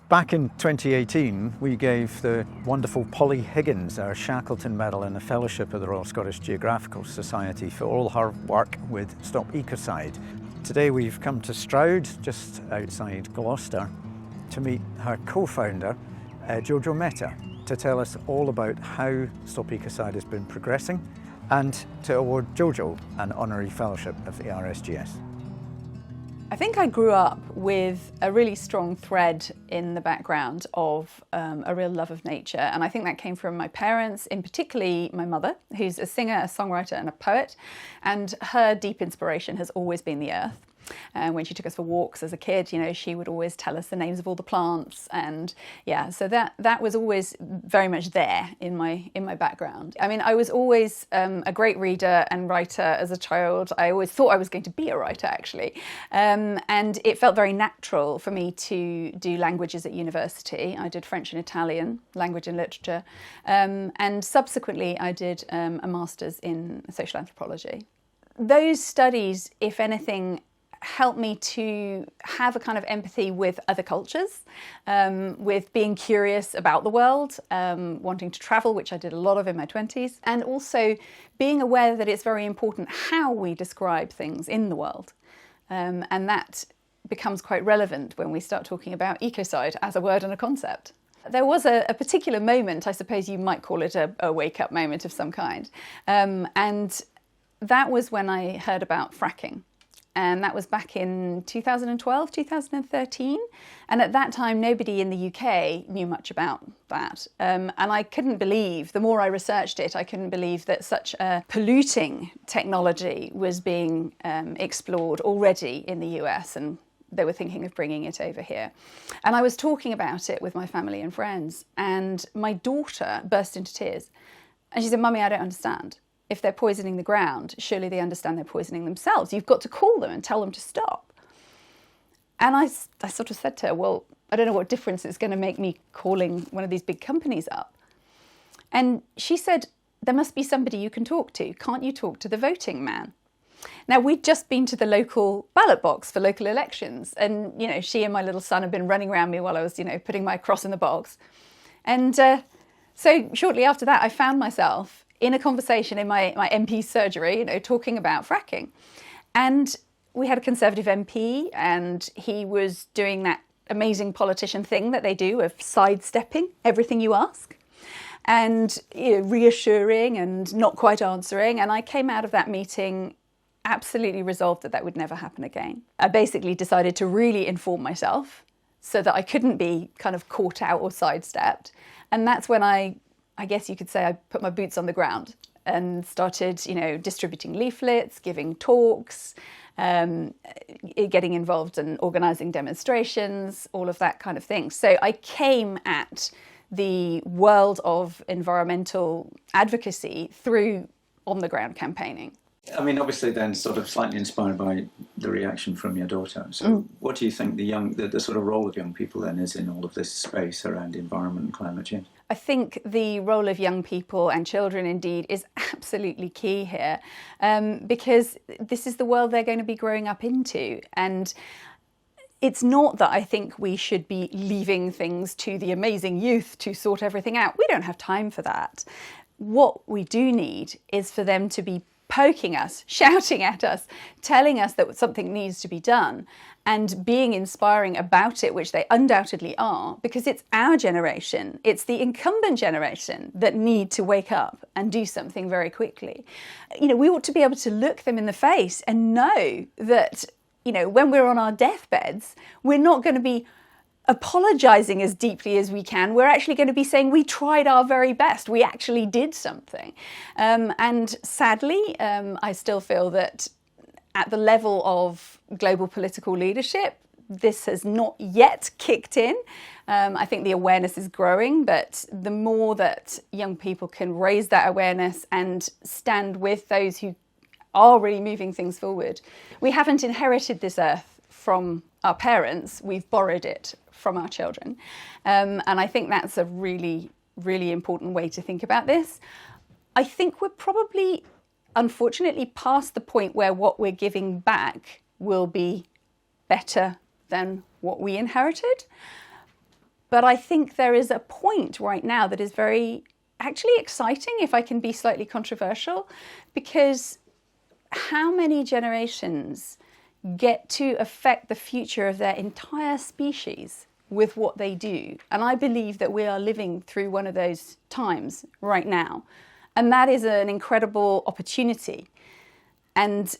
Back in 2018, we gave the wonderful Polly Higgins our Shackleton Medal and a Fellowship of the Royal Scottish Geographical Society for all her work with Stop Ecocide. Today we've come to Stroud, just outside Gloucester, to meet her co-founder, JoJo Mehta, to tell us all about how Stop Ecocide has been progressing and to award JoJo an honorary fellowship of the RSGS. I think I grew up with a really strong thread in the background of a real love of nature, and I think that came from my parents, in particularly my mother, who's a singer, a songwriter and a poet, and her deep inspiration has always been the earth. And when she took us for walks as a kid, you know, she would always tell us the names of all the plants, and yeah, so that was always very much there in my background. I mean, I was always a great reader and writer as a child. I always thought I was going to be a writer, actually, and it felt very natural for me to do languages at university. I did French and Italian, language and literature, and subsequently I did a master's in social anthropology. Those studies, if anything, helped me to have a kind of empathy with other cultures, with being curious about the world, wanting to travel, which I did a lot of in my 20s, and also being aware that it's very important how we describe things in the world. And that becomes quite relevant when we start talking about ecocide as a word and a concept. There was a particular moment, I suppose you might call it a wake-up moment of some kind, and that was when I heard about fracking. And that was back in 2012, 2013. And at that time, nobody in the UK knew much about that. And I couldn't believe, the more I researched it, I couldn't believe that such a polluting technology was being explored already in the US, and they were thinking of bringing it over here. And I was talking about it with my family and friends, and my daughter burst into tears. And she said, "Mummy, I don't understand. If they're poisoning the ground, surely they understand they're poisoning themselves. You've got to call them and tell them to stop." And I sort of said to her, "Well, I don't know what difference it's going to make me calling one of these big companies up." And she said, "There must be somebody you can talk to. Can't you talk to the voting man?" Now, we'd just been to the local ballot box for local elections. And, you know, she and my little son had been running around me while I was, you know, putting my cross in the box. And so shortly after that, I found myself in a conversation in my MP's surgery, you know, talking about fracking. And we had a Conservative MP, and he was doing that amazing politician thing that they do of sidestepping everything you ask and, you know, reassuring and not quite answering. And I came out of that meeting absolutely resolved that would never happen again. I basically decided to really inform myself so that I couldn't be kind of caught out or sidestepped. And that's when I guess you could say I put my boots on the ground and started, you know, distributing leaflets, giving talks, getting involved in organising demonstrations, all of that kind of thing. So I came at the world of environmental advocacy through on-the-ground campaigning. I mean, obviously then sort of slightly inspired by the reaction from your daughter. So what do you think the sort of role of young people then is in all of this space around environment and climate change? I think the role of young people and children indeed is absolutely key here, because this is the world they're going to be growing up into. And it's not that I think we should be leaving things to the amazing youth to sort everything out. We don't have time for that. What we do need is for them to be poking us, shouting at us, telling us that something needs to be done, and being inspiring about it, which they undoubtedly are, because it's our generation, it's the incumbent generation that need to wake up and do something very quickly. You know, we ought to be able to look them in the face and know that, you know, when we're on our deathbeds, we're not going to be apologising as deeply as we can. We're actually going to be saying we tried our very best. We actually did something. And sadly, I still feel that at the level of global political leadership, this has not yet kicked in. I think the awareness is growing, but the more that young people can raise that awareness and stand with those who are really moving things forward. We haven't inherited this earth from our parents, we've borrowed it from our children. And I think that's a really really important way to think about this. I think we're probably, unfortunately, past the point where what we're giving back will be better than what we inherited. But I think there is a point right now that is very actually exciting, if I can be slightly controversial, because how many generations get to affect the future of their entire species with what they do? And I believe that we are living through one of those times right now. And that is an incredible opportunity. And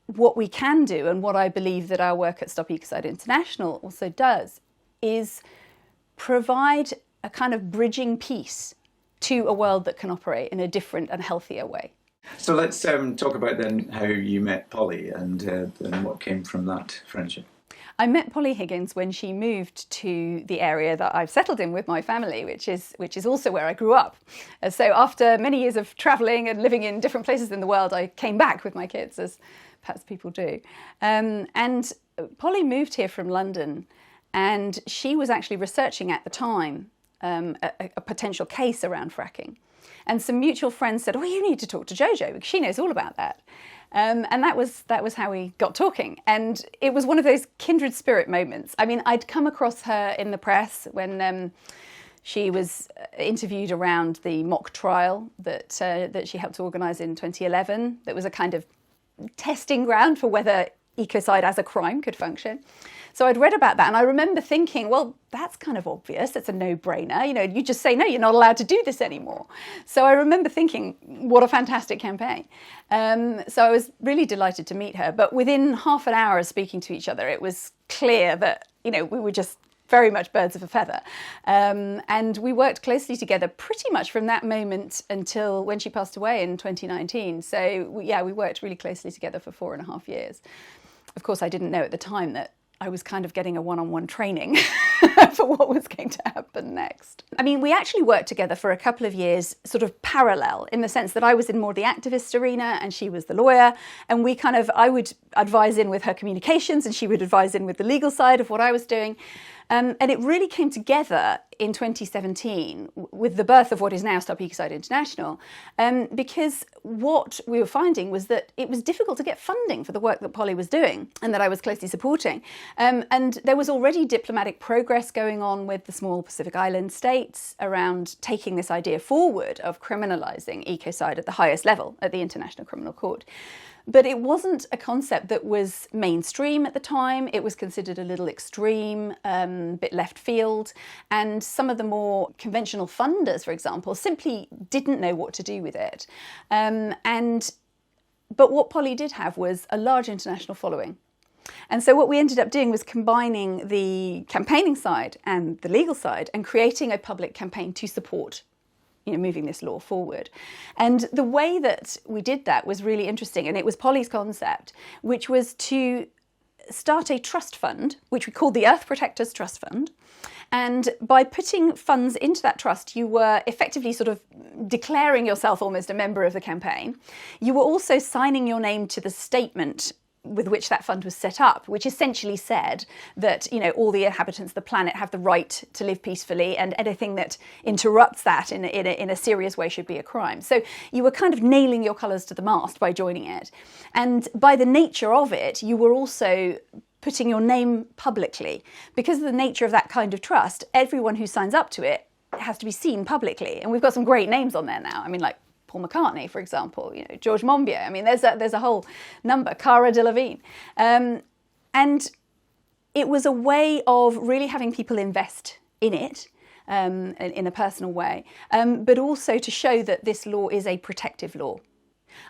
what we can do, and what I believe that our work at Stop Ecocide International also does, is provide a kind of bridging piece to a world that can operate in a different and healthier way. So let's talk about then how you met Polly and what came from that friendship. I met Polly Higgins when she moved to the area that I've settled in with my family, which is also where I grew up. So after many years of travelling and living in different places in the world, I came back with my kids, as perhaps people do. And Polly moved here from London, and she was actually researching at the time a potential case around fracking. And some mutual friends said, "Oh, you need to talk to JoJo because she knows all about that." And that was how we got talking. And it was one of those kindred spirit moments. I mean, I'd come across her in the press when she was interviewed around the mock trial that she helped to organise in 2011. That was a kind of testing ground for whether ecocide as a crime could function. So I'd read about that, and I remember thinking, well, that's kind of obvious. It's a no-brainer. You know, you just say, no, you're not allowed to do this anymore. So I remember thinking, what a fantastic campaign. So I was really delighted to meet her. But within half an hour of speaking to each other, it was clear that, you know, we were just very much birds of a feather. And we worked closely together pretty much from that moment until when she passed away in 2019. So, we worked really closely together for 4.5 years. Of course, I didn't know at the time that I was kind of getting a one-on-one training for what was going to happen next. I mean, we actually worked together for a couple of years, sort of parallel, in the sense that I was in more the activist arena and she was the lawyer. And I would advise in with her communications and she would advise in with the legal side of what I was doing. And it really came together in 2017 with the birth of what is now Stop Ecocide International, because what we were finding was that it was difficult to get funding for the work that Polly was doing and that I was closely supporting. And there was already diplomatic progress going on with the small Pacific Island states around taking this idea forward of criminalising ecocide at the highest level at the International Criminal Court. But it wasn't a concept that was mainstream at the time. It was considered a little extreme, a bit left field. And some of the more conventional funders, for example, simply didn't know what to do with it. But what Polly did have was a large international following. And so what we ended up doing was combining the campaigning side and the legal side and creating a public campaign to support moving this law forward. And the way that we did that was really interesting. And it was Polly's concept, which was to start a trust fund, which we called the Earth Protectors Trust Fund. And by putting funds into that trust, you were effectively sort of declaring yourself almost a member of the campaign. You were also signing your name to the statement with which that fund was set up, which essentially said that, all the inhabitants of the planet have the right to live peacefully, and anything that interrupts that in a serious way should be a crime. So you were kind of nailing your colours to the mast by joining it. And by the nature of it, you were also putting your name publicly. Because of the nature of that kind of trust, everyone who signs up to it has to be seen publicly. And we've got some great names on there now. I mean, like Paul McCartney, for example, George Monbiot. I mean, there's a whole number, Cara Delevingne. And it was a way of really having people invest in it in a personal way, but also to show that this law is a protective law.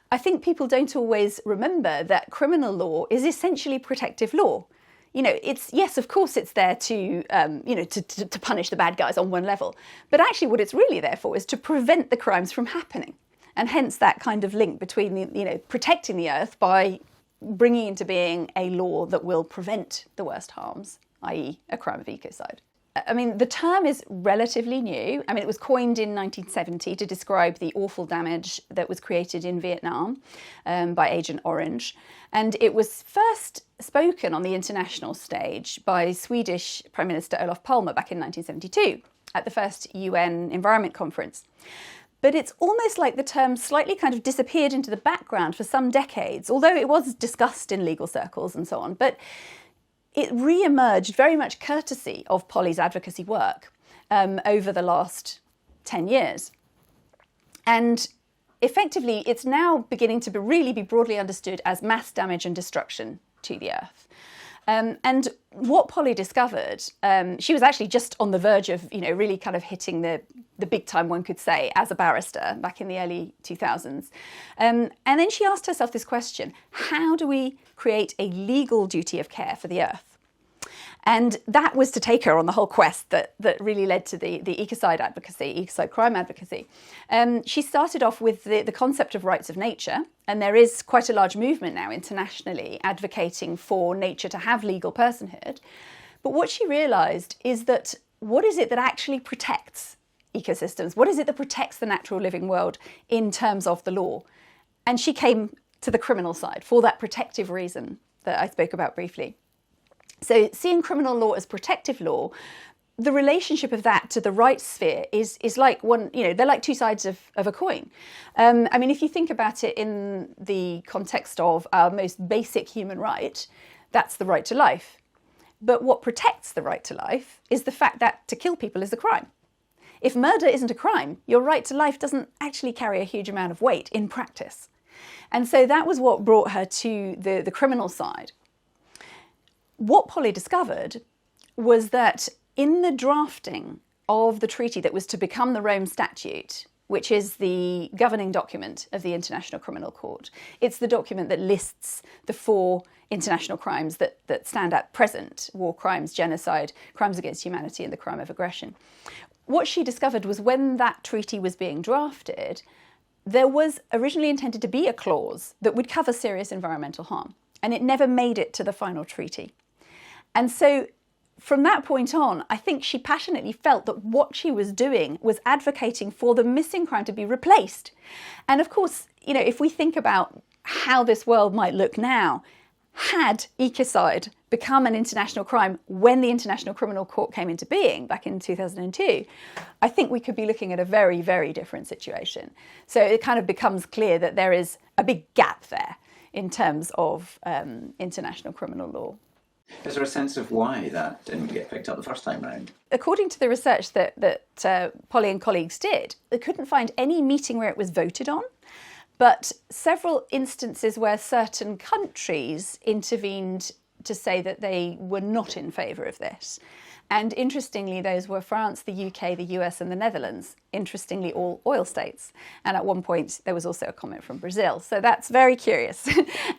I think people don't always remember that criminal law is essentially protective law. Yes, of course it's there to punish the bad guys on one level, but actually what it's really there for is to prevent the crimes from happening. And hence that kind of link between protecting the earth by bringing into being a law that will prevent the worst harms, i.e. a crime of ecocide. I mean, the term is relatively new. I mean, it was coined in 1970 to describe the awful damage that was created in Vietnam by Agent Orange. And it was first spoken on the international stage by Swedish Prime Minister Olof Palme back in 1972. at the first UN Environment Conference. But it's almost like the term slightly kind of disappeared into the background for some decades, although it was discussed in legal circles and so on. But it re-emerged very much courtesy of Polly's advocacy work over the last 10 years. And effectively, it's now beginning to really be broadly understood as mass damage and destruction to the earth. And what Polly discovered, she was actually just on the verge of, really kind of hitting the big time, one could say, as a barrister back in the early 2000s. And then she asked herself this question: how do we create a legal duty of care for the earth? And that was to take her on the whole quest that really led to the Ecocide advocacy, Ecocide crime advocacy. She started off with the concept of rights of nature, and there is quite a large movement now internationally advocating for nature to have legal personhood. But what she realised is that what is it that actually protects ecosystems? What is it that protects the natural living world in terms of the law? And she came to the criminal side for that protective reason that I spoke about briefly. So seeing criminal law as protective law, the relationship of that to the rights sphere is like one, they're like two sides of a coin. If you think about it in the context of our most basic human right, that's the right to life. But what protects the right to life is the fact that to kill people is a crime. If murder isn't a crime, your right to life doesn't actually carry a huge amount of weight in practice. And so that was what brought her to the criminal side. What Polly discovered was that in the drafting of the treaty that was to become the Rome Statute, which is the governing document of the International Criminal Court, it's the document that lists the 4 international crimes that stand at present: war crimes, genocide, crimes against humanity, and the crime of aggression. What she discovered was when that treaty was being drafted, there was originally intended to be a clause that would cover serious environmental harm, and it never made it to the final treaty. And so from that point on, I think she passionately felt that what she was doing was advocating for the missing crime to be replaced. And of course, if we think about how this world might look now, had ecocide become an international crime when the International Criminal Court came into being back in 2002, I think we could be looking at a very, very different situation. So it kind of becomes clear that there is a big gap there in terms of international criminal law. Is there a sense of why that didn't get picked up the first time round? According to the research that Polly and colleagues did, they couldn't find any meeting where it was voted on, but several instances where certain countries intervened to say that they were not in favour of this. And interestingly, those were France, the UK, the US and the Netherlands, interestingly all oil states. And at one point there was also a comment from Brazil. So that's very curious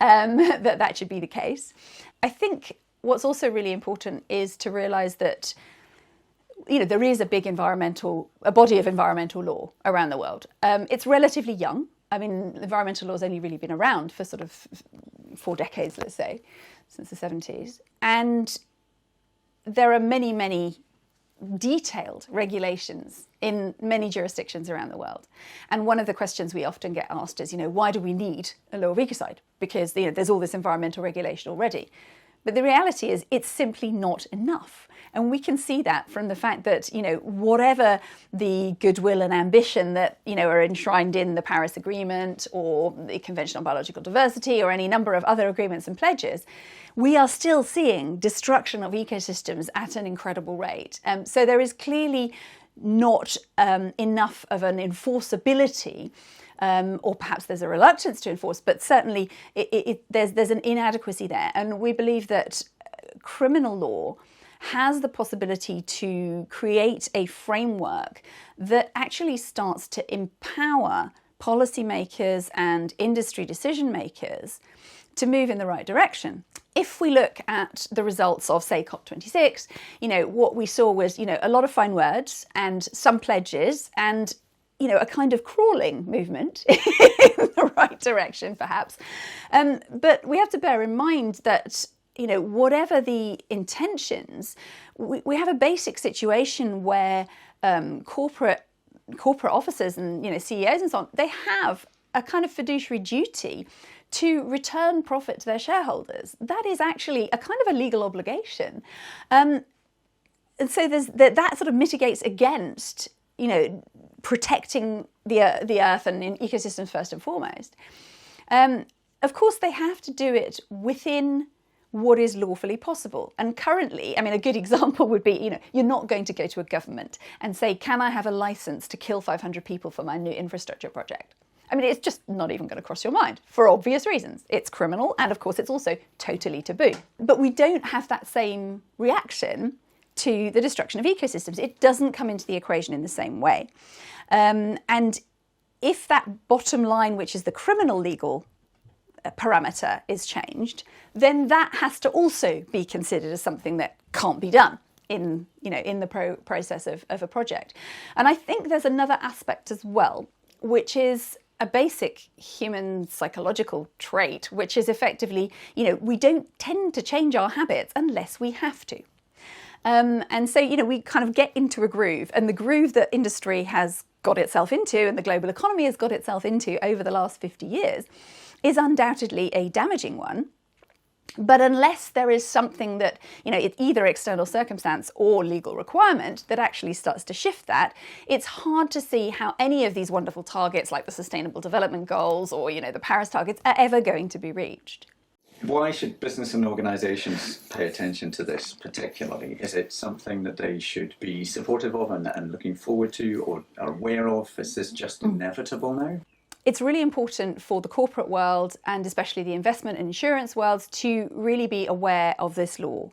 that should be the case. I think what's also really important is to realise that there is a body of environmental law around the world. It's relatively young. Environmental law's only really been around for sort of 4 decades, let's say, since the 70s. And there are many, many detailed regulations in many jurisdictions around the world. And one of the questions we often get asked is, why do we need a law of ecocide? Because there's all this environmental regulation already. But the reality is it's simply not enough. And we can see that from the fact that, whatever the goodwill and ambition that, are enshrined in the Paris Agreement or the Convention on Biological Diversity or any number of other agreements and pledges, we are still seeing destruction of ecosystems at an incredible rate. So there is clearly not enough of an enforceability, or perhaps there's a reluctance to enforce, but certainly there's an inadequacy there. And we believe that criminal law has the possibility to create a framework that actually starts to empower policymakers and industry decision makers to move in the right direction. If we look at the results of, say, COP26, what we saw was, a lot of fine words and some pledges and, a kind of crawling movement in the right direction, perhaps. But we have to bear in mind that, whatever the intentions, we have a basic situation where corporate officers and, CEOs and so on, they have a kind of fiduciary duty to return profit to their shareholders. That is actually a kind of a legal obligation. And so that sort of mitigates against, protecting the earth and ecosystems first and foremost. Of course, they have to do it within what is lawfully possible. And currently, a good example would be, you're not going to go to a government and say, can I have a license to kill 500 people for my new infrastructure project? It's just not even going to cross your mind for obvious reasons. It's criminal, and of course it's also totally taboo. But we don't have that same reaction to the destruction of ecosystems. It doesn't come into the equation in the same way. And if that bottom line, which is the criminal legal parameter, is changed, then that has to also be considered as something that can't be done in the process of a project. And I think there's another aspect as well, which is a basic human psychological trait, which is effectively, we don't tend to change our habits unless we have to. And so, we kind of get into a groove, and the groove that industry has got itself into and the global economy has got itself into over the last 50 years is undoubtedly a damaging one. But unless there is something that, it's either external circumstance or legal requirement that actually starts to shift that, it's hard to see how any of these wonderful targets like the Sustainable Development Goals or, the Paris targets are ever going to be reached. Why should business and organisations pay attention to this particularly? Is it something that they should be supportive of and looking forward to or are aware of? Is this just inevitable now? It's really important for the corporate world and especially the investment and insurance worlds to really be aware of this law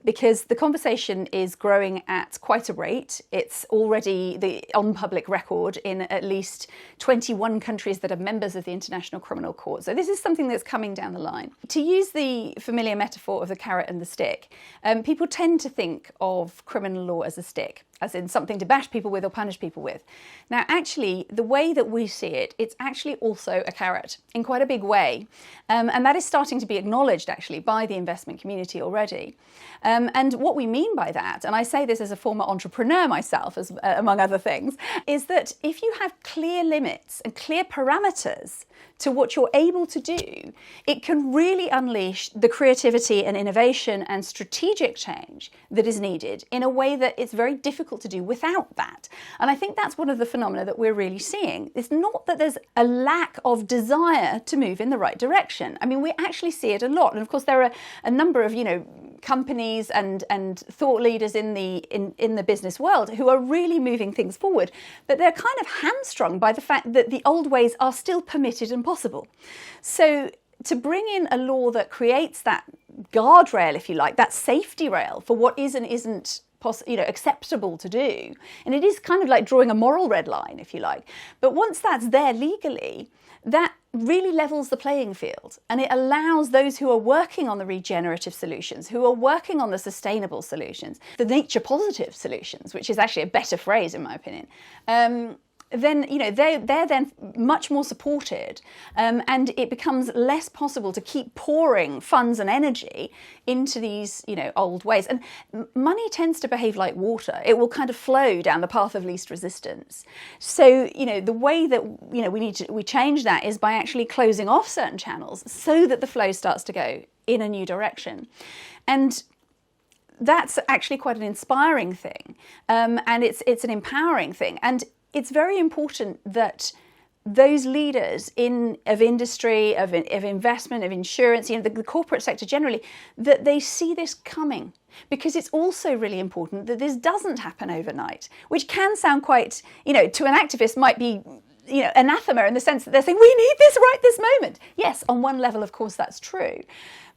because the conversation is growing at quite a rate. It's already on public record in at least 21 countries that are members of the International Criminal Court. So this is something that's coming down the line. To use the familiar metaphor of the carrot and the stick, people tend to think of criminal law as a stick, as in something to bash people with or punish people with. Now, actually, the way that we see it, it's actually also a carrot in quite a big way. And that is starting to be acknowledged, actually, by the investment community already. And what we mean by that, and I say this as a former entrepreneur myself, among other things, is that if you have clear limits and clear parameters to what you're able to do, it can really unleash the creativity and innovation and strategic change that is needed in a way that it's very difficult to do without that. And I think that's one of the phenomena that we're really seeing. It's not that there's a lack of desire to move in the right direction. We actually see it a lot. And of course, there are a number of, companies and thought leaders in the business world who are really moving things forward, but they're kind of hamstrung by the fact that the old ways are still permitted and possible. So to bring in a law that creates that guardrail, if you like, that safety rail for what is and isn't acceptable to do, and it is kind of like drawing a moral red line, if you like, but once that's there legally, that really levels the playing field, and it allows those who are working on the regenerative solutions, who are working on the sustainable solutions, the nature positive solutions, which is actually a better phrase in my opinion, then they're then much more supported, and it becomes less possible to keep pouring funds and energy into these old ways. And money tends to behave like water; it will kind of flow down the path of least resistance. So the way that we change that is by actually closing off certain channels so that the flow starts to go in a new direction, and that's actually quite an inspiring thing, and it's an empowering thing. And it's very important that those leaders of industry, of investment, of insurance, the corporate sector generally, that they see this coming. Because it's also really important that this doesn't happen overnight, which can sound quite, to an activist might be, anathema in the sense that they're saying, we need this right this moment. Yes, on one level, of course, that's true.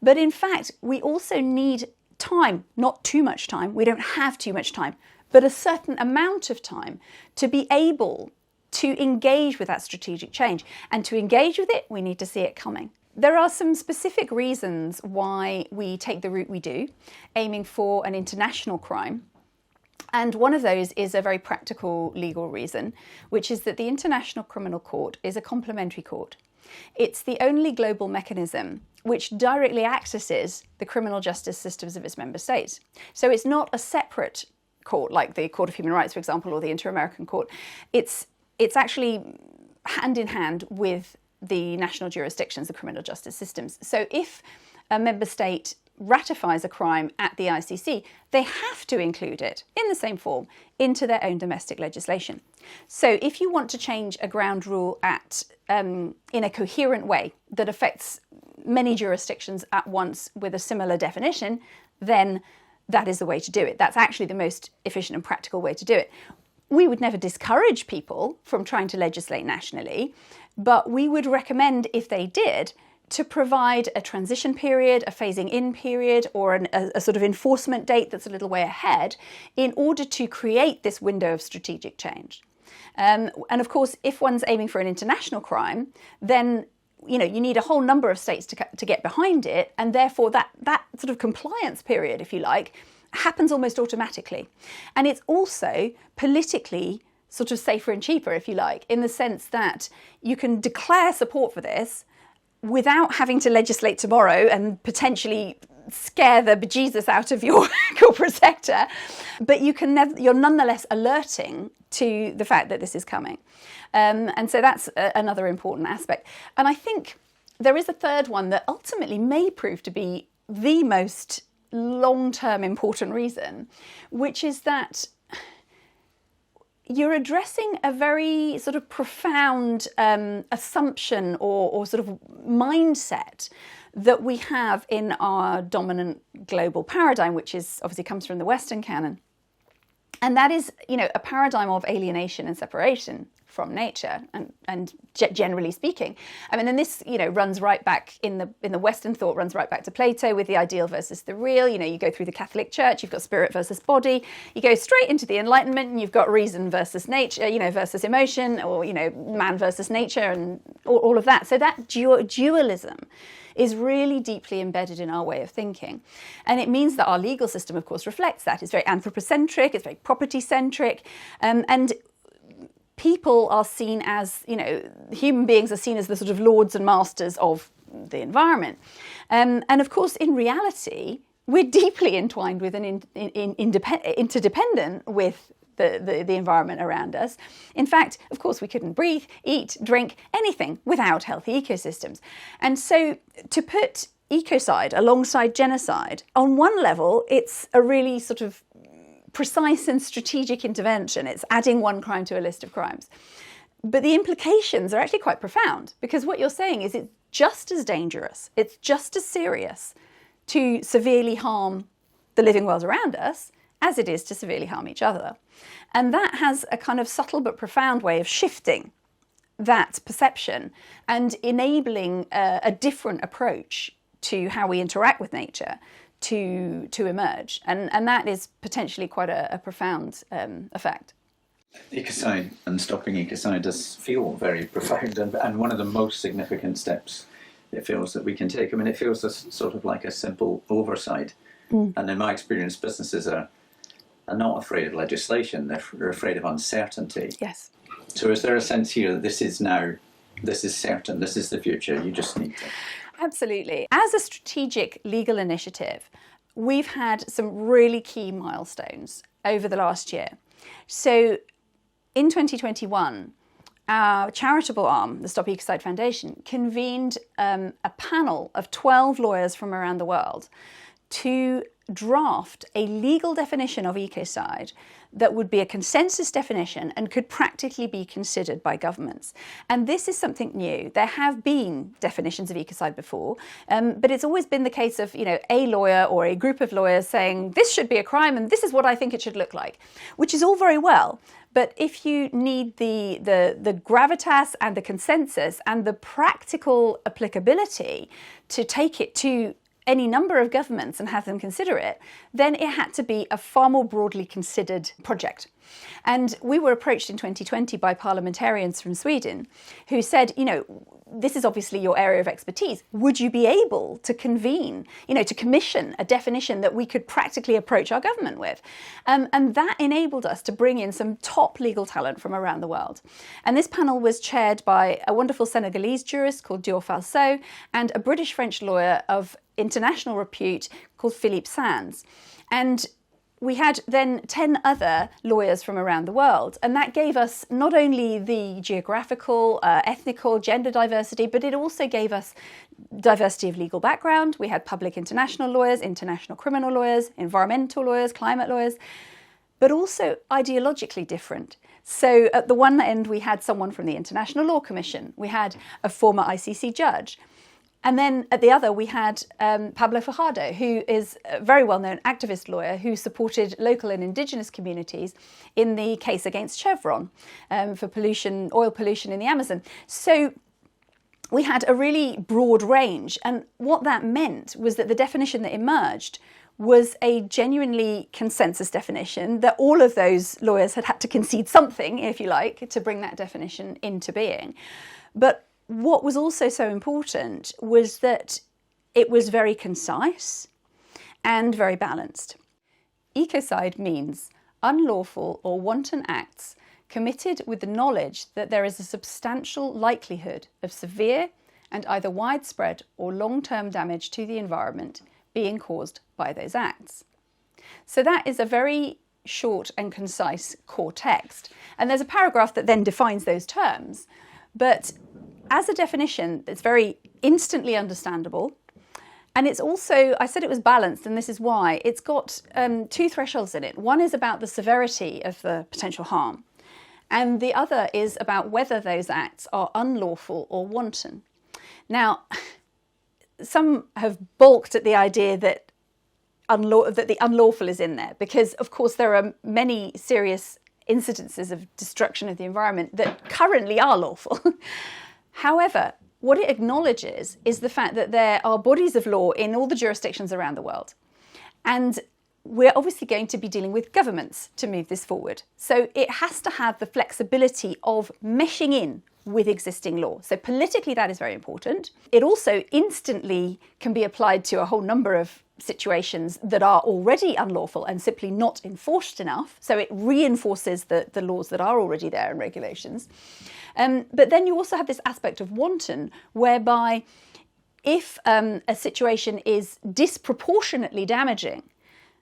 But in fact, we also need time, not too much time. We don't have too much time, but a certain amount of time to be able to engage with that strategic change. And to engage with it, we need to see it coming. There are some specific reasons why we take the route we do, aiming for an international crime. And one of those is a very practical legal reason, which is that the International Criminal Court is a complementary court. It's the only global mechanism which directly accesses the criminal justice systems of its member states. So it's not a separate court like the Court of Human Rights, for example, or the Inter-American Court. It's actually hand in hand with the national jurisdictions, the criminal justice systems. So if a member state ratifies a crime at the ICC, they have to include it in the same form into their own domestic legislation. So if you want to change a ground rule in a coherent way that affects many jurisdictions at once with a similar definition, then that is the way to do it. That's actually the most efficient and practical way to do it. We would never discourage people from trying to legislate nationally, but we would recommend, if they did, to provide a transition period, a phasing in period, or a sort of enforcement date that's a little way ahead in order to create this window of strategic change. And of course, if one's aiming for an international crime, then you need a whole number of states to get behind it, and therefore that sort of compliance period, if you like, happens almost automatically. And it's also politically sort of safer and cheaper, if you like, in the sense that you can declare support for this without having to legislate tomorrow and potentially scare the bejesus out of your corporate sector, but you're nonetheless alerting to the fact that this is coming. And so that's another important aspect. And I think there is a third one that ultimately may prove to be the most long-term important reason, which is that you're addressing a very sort of profound assumption or sort of mindset that we have in our dominant global paradigm, which is obviously comes from the Western canon. And that is, a paradigm of alienation and separation from nature, and generally speaking. I mean, and this, runs right back in the Western thought, runs right back to Plato with the ideal versus the real. You go through the Catholic Church, you've got spirit versus body. You go straight into the Enlightenment, and you've got reason versus nature, versus emotion, or man versus nature, and all of that. So that dualism is really deeply embedded in our way of thinking. And it means that our legal system, of course, reflects that. It's very anthropocentric, it's very property-centric, and people are seen as, human beings are seen as the sort of lords and masters of the environment. And of course, in reality, we're deeply entwined with and interdependent with the environment around us. In fact, of course, we couldn't breathe, eat, drink, anything without healthy ecosystems. And so to put ecocide alongside genocide, on one level, it's a really sort of precise and strategic intervention. It's adding one crime to a list of crimes. But the implications are actually quite profound, because what you're saying is it's just as dangerous, it's just as serious to severely harm the living world around us as it is to severely harm each other. And that has a kind of subtle but profound way of shifting that perception and enabling a different approach to how we interact with nature to emerge. And that is potentially quite a profound effect. Ecocide and stopping ecocide does feel very profound, and one of the most significant steps it feels that we can take. I mean, it feels sort of like a simple oversight. And in my experience, businesses are not afraid of legislation, they're afraid of uncertainty. Yes. So is there a sense here that this is certain, this is the future, you just need to... Absolutely. As a strategic legal initiative, we've had some really key milestones over the last year. So in 2021, our charitable arm, the Stop Ecocide Foundation, convened a panel of 12 lawyers from around the world to draft a legal definition of ecocide that would be a consensus definition and could practically be considered by governments. And this is something new. There have been definitions of ecocide before, but it's always been the case of, a lawyer or a group of lawyers saying, this should be a crime and this is what I think it should look like, which is all very well. But if you need the gravitas and the consensus and the practical applicability to take it to any number of governments and have them consider it, then it had to be a far more broadly considered project. And we were approached in 2020 by parliamentarians from Sweden who said, this is obviously your area of expertise. Would you be able to convene, to commission a definition that we could practically approach our government with? And that enabled us to bring in some top legal talent from around the world. And this panel was chaired by a wonderful Senegalese jurist called Dior Falso and a British-French lawyer of international repute called Philippe Sands. And we had then 10 other lawyers from around the world. And that gave us not only the geographical, ethnical, gender diversity, but it also gave us diversity of legal background. We had public international lawyers, international criminal lawyers, environmental lawyers, climate lawyers, but also ideologically different. So at the one end, we had someone from the International Law Commission. We had a former ICC judge. And then at the other, we had Pablo Fajardo, who is a very well-known activist lawyer who supported local and indigenous communities in the case against Chevron for pollution, oil pollution in the Amazon. So we had a really broad range. And what that meant was that the definition that emerged was a genuinely consensus definition, that all of those lawyers had to concede something, if you like, to bring that definition into being. But what was also so important was that it was very concise and very balanced. Ecocide means unlawful or wanton acts committed with the knowledge that there is a substantial likelihood of severe and either widespread or long-term damage to the environment being caused by those acts. So that is a very short and concise core text. And there's a paragraph that then defines those terms. But as a definition, it's very instantly understandable. And it's also, I said it was balanced, and this is why. It's got two thresholds in it. One is about the severity of the potential harm, and the other is about whether those acts are unlawful or wanton. Now, some have balked at the idea that the unlawful is in there, because, of course, there are many serious incidences of destruction of the environment that currently are lawful. However, what it acknowledges is the fact that there are bodies of law in all the jurisdictions around the world. And we're obviously going to be dealing with governments to move this forward. So it has to have the flexibility of meshing in with existing law. So politically, that is very important. It also instantly can be applied to a whole number of situations that are already unlawful and simply not enforced enough. So it reinforces the laws that are already there and regulations. But then you also have this aspect of wanton, whereby if a situation is disproportionately damaging,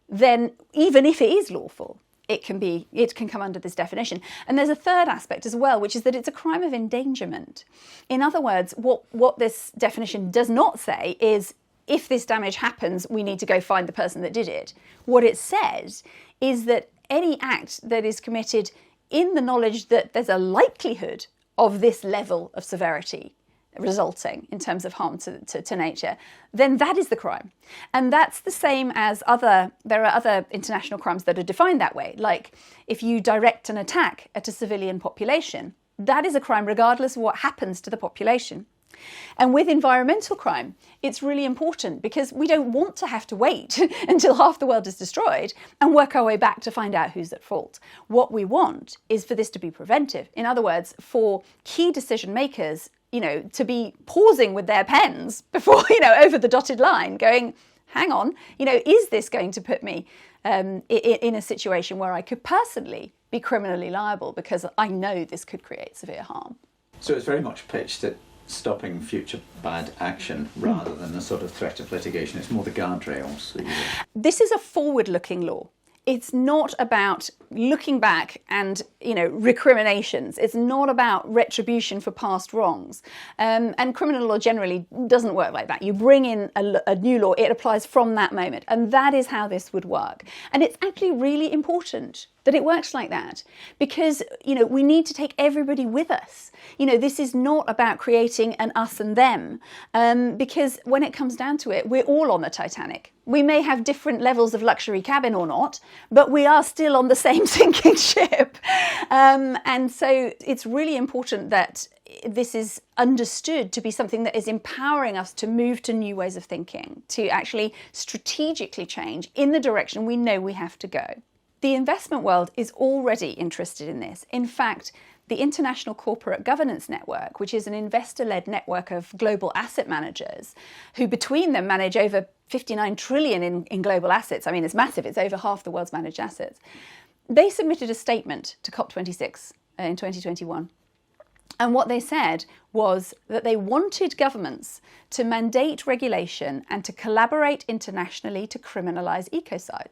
then even if it is lawful, it can come under this definition. And there's a third aspect as well, which is that it's a crime of endangerment. In other words, what this definition does not say is, if this damage happens, we need to go find the person that did it. What it says is that any act that is committed in the knowledge that there's a likelihood of this level of severity resulting in terms of harm to nature, then that is the crime. And that's the same as there are other international crimes that are defined that way. Like if you direct an attack at a civilian population, that is a crime regardless of what happens to the population. And with environmental crime, it's really important because we don't want to have to wait until half the world is destroyed and work our way back to find out who's at fault. What we want is for this to be preventive. In other words, for key decision makers, to be pausing with their pens before, over the dotted line, going, hang on, is this going to put me in a situation where I could personally be criminally liable because I know this could create severe harm? So it's very much pitched at stopping future bad action rather than a sort of threat of litigation. It's more the guardrails. This is a forward-looking law. It's not about looking back and, recriminations. It's not about retribution for past wrongs. And criminal law generally doesn't work like that. You bring in a new law, it applies from that moment. And that is how this would work. And it's actually really important that it works like that because, we need to take everybody with us. This is not about creating an us and them because when it comes down to it, we're all on the Titanic. We may have different levels of luxury cabin or not, but we are still on the same sinking ship. And so it's really important that this is understood to be something that is empowering us to move to new ways of thinking, to actually strategically change in the direction we know we have to go. The investment world is already interested in this. In fact, the International Corporate Governance Network, which is an investor-led network of global asset managers, who between them manage over 59 trillion in global assets. I mean, it's massive. It's over half the world's managed assets. They submitted a statement to COP26 in 2021. And what they said was that they wanted governments to mandate regulation and to collaborate internationally to criminalise ecocide.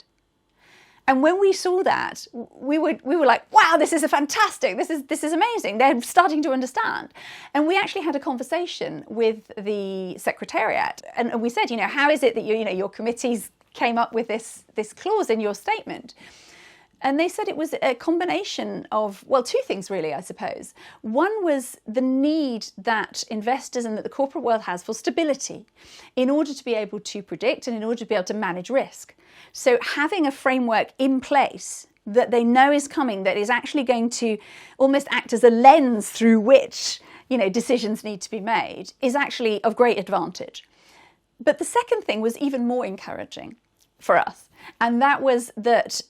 And when we saw that, we were like, wow, this is fantastic. This is amazing. They're starting to understand. And we actually had a conversation with the Secretariat, and we said, how is it that your committees came up with this clause in your statement? And they said it was a combination of, well, two things really, I suppose. One was the need that investors and that the corporate world has for stability in order to be able to predict and in order to be able to manage risk. So having a framework in place that they know is coming, that is actually going to almost act as a lens through which, decisions need to be made, is actually of great advantage. But the second thing was even more encouraging for us. And that was that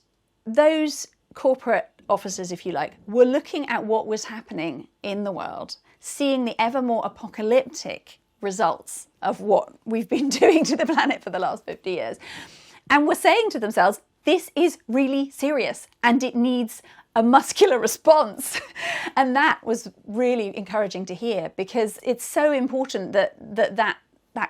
those corporate officers, if you like, were looking at what was happening in the world, seeing the ever more apocalyptic results of what we've been doing to the planet for the last 50 years, and were saying to themselves, this is really serious and it needs a muscular response. And that was really encouraging to hear, because it's so important that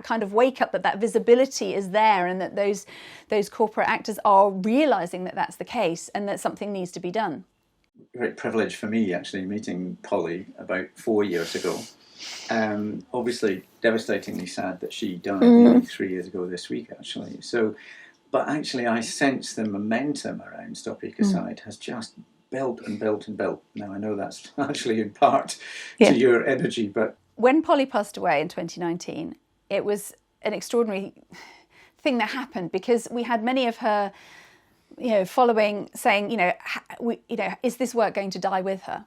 kind of wake up, that visibility is there, and that those corporate actors are realizing that that's the case and that something needs to be done. Great privilege for me, actually, meeting Polly about 4 years ago. Obviously, devastatingly sad that she died nearly 3 years ago this week, actually. But actually, I sense the momentum around Stop Ecocide has just built and built and built. Now, I know that's actually in part to your energy, but... When Polly passed away in 2019, it was an extraordinary thing that happened, because we had many of her, following saying, is this work going to die with her?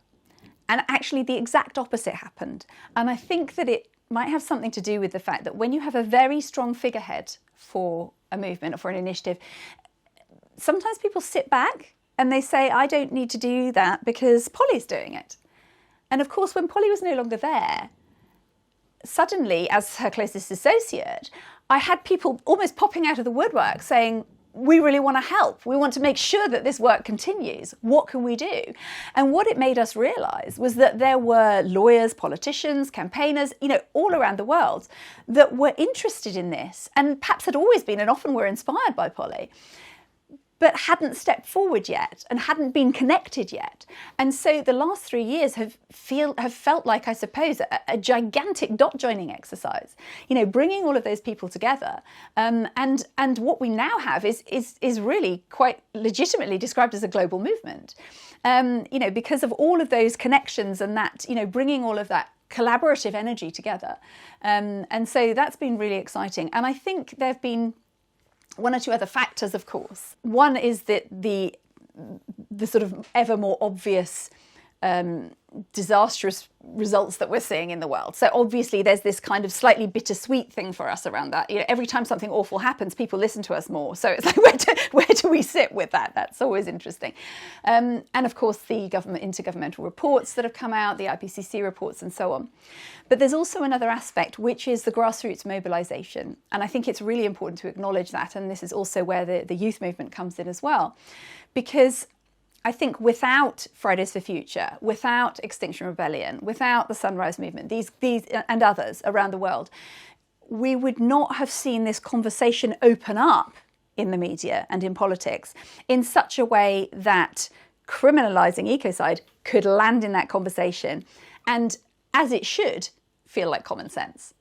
And actually the exact opposite happened. And I think that it might have something to do with the fact that when you have a very strong figurehead for a movement or for an initiative, sometimes people sit back and they say, I don't need to do that because Polly's doing it. And of course, when Polly was no longer there, suddenly, as her closest associate, I had people almost popping out of the woodwork saying, we really want to help. We want to make sure that this work continues. What can we do? And what it made us realise was that there were lawyers, politicians, campaigners, all around the world that were interested in this, and perhaps had always been and often were inspired by Polly, but hadn't stepped forward yet and hadn't been connected yet. And so the last 3 years have felt like, I suppose, a gigantic dot joining exercise, bringing all of those people together. And what we now have is really quite legitimately described as a global movement, because of all of those connections and that, bringing all of that collaborative energy together. And so that's been really exciting. And I think there have been one or two other factors, of course. One is that the sort of ever more obvious disastrous results that we're seeing in the world. So obviously there's this kind of slightly bittersweet thing for us around that. Every time something awful happens, people listen to us more. So it's like, where do we sit with that? That's always interesting. And of course, the intergovernmental reports that have come out, the IPCC reports and so on. But there's also another aspect, which is the grassroots mobilisation. And I think it's really important to acknowledge that. And this is also where the youth movement comes in as well. Because I think without Fridays for Future, without Extinction Rebellion, without the Sunrise Movement, these and others around the world, we would not have seen this conversation open up in the media and in politics in such a way that criminalising ecocide could land in that conversation and, as it should, feel like common sense.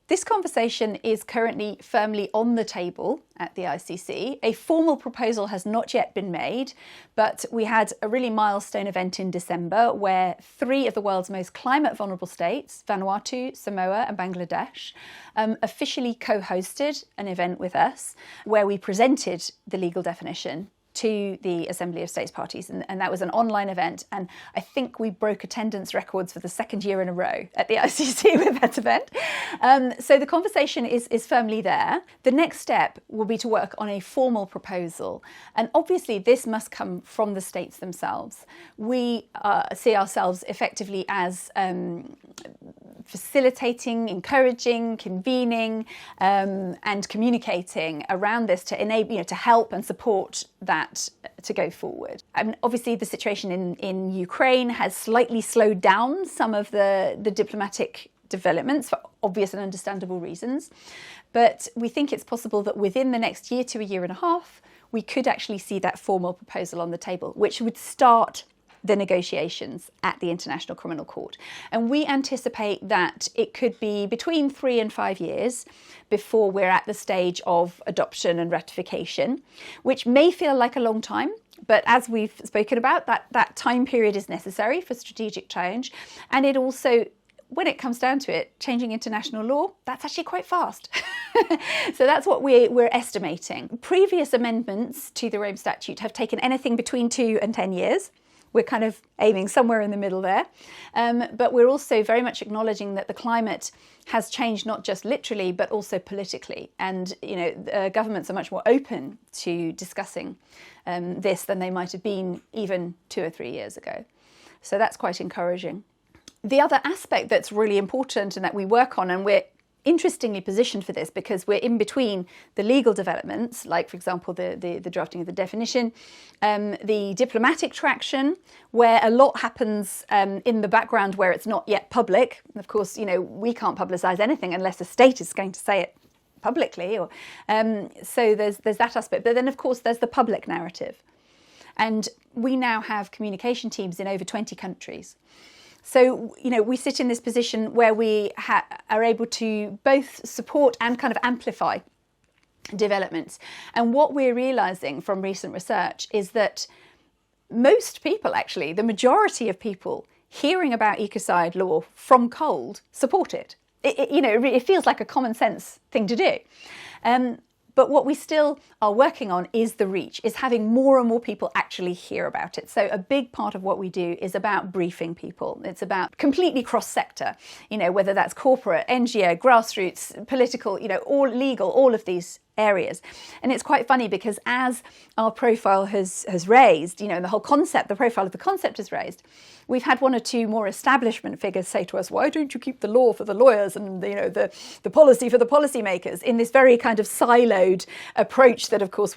This conversation is currently firmly on the table at the ICC. A formal proposal has not yet been made, but we had a really milestone event in December where 3 of the world's most climate vulnerable states, Vanuatu, Samoa and Bangladesh, officially co-hosted an event with us where we presented the legal definition to the Assembly of States Parties, and that was an online event, and I think we broke attendance records for the 2nd year in a row at the ICC with that event. So the conversation is firmly there. The next step will be to work on a formal proposal, and obviously this must come from the states themselves. We see ourselves effectively as facilitating, encouraging, convening, and communicating around this to enable, to help and support that to go forward. And obviously the situation in Ukraine has slightly slowed down some of the diplomatic developments for obvious and understandable reasons. But we think it's possible that within the next year to a year and a half, we could actually see that formal proposal on the table, which would start the negotiations at the International Criminal Court. And we anticipate that it could be between 3 and 5 years before we're at the stage of adoption and ratification, which may feel like a long time. But as we've spoken about, that time period is necessary for strategic change. And it also, when it comes down to it, changing international law, that's actually quite fast. So that's what we're estimating. Previous amendments to the Rome Statute have taken anything between 2 and 10 years. We're kind of aiming somewhere in the middle there. But we're also very much acknowledging that the climate has changed, not just literally, but also politically. And, governments are much more open to discussing this than they might have been even 2 or 3 years ago. So that's quite encouraging. The other aspect that's really important and that we work on, and we're interestingly positioned for this because we're in between the legal developments, like, for example, the drafting of the definition, the diplomatic traction, where a lot happens in the background where it's not yet public. And of course, we can't publicise anything unless a state is going to say it publicly. So there's that aspect. But then, of course, there's the public narrative. And we now have communication teams in over 20 countries. So, we sit in this position where we are able to both support and kind of amplify developments. And what we're realising from recent research is that most people, actually, the majority of people hearing about ecocide law from cold support it. It feels like a common sense thing to do. But what we still are working on is the reach, is having more and more people actually hear about it. So a big part of what we do is about briefing people. It's about completely cross-sector, whether that's corporate, NGO, grassroots, political, all legal, all of these areas. And it's quite funny because as our profile has raised, the profile of the concept has raised, we've had 1 or 2 more establishment figures say to us, why don't you keep the law for the lawyers and the policy for the policymakers, in this very kind of siloed approach that, of course,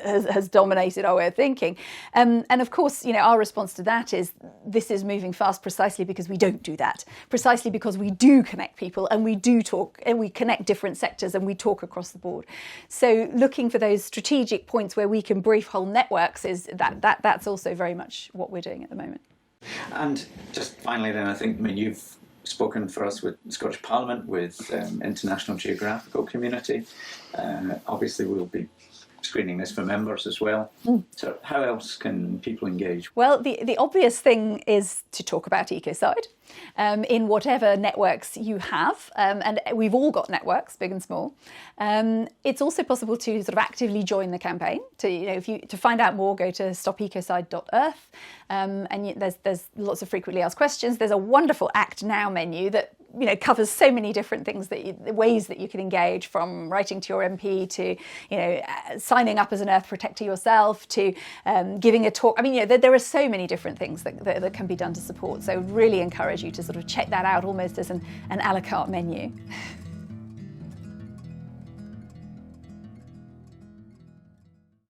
has dominated our way of thinking. And of course, our response to that is this is moving fast precisely because we don't do that, precisely because we do connect people and we do talk and we connect different sectors and we talk across the board. So looking for those strategic points where we can brief whole networks that's also very much what we're doing at the moment. And just finally then, I think, you've spoken for us with Scottish Parliament, with international geographical community. Obviously we'll be screening this for members as well. So how else can people engage? Well, the obvious thing is to talk about Ecocide in whatever networks you have, and we've all got networks, big and small. It's also possible to sort of actively join the campaign. To find out more, go to stopecocide.earth, and there's lots of frequently asked questions. There's a wonderful Act Now menu that covers so many different things, ways that you can engage, from writing to your MP to signing up as an Earth Protector yourself to giving a talk. There are so many different things that can be done to support. So really encourage you to sort of check that out almost as an a la carte menu.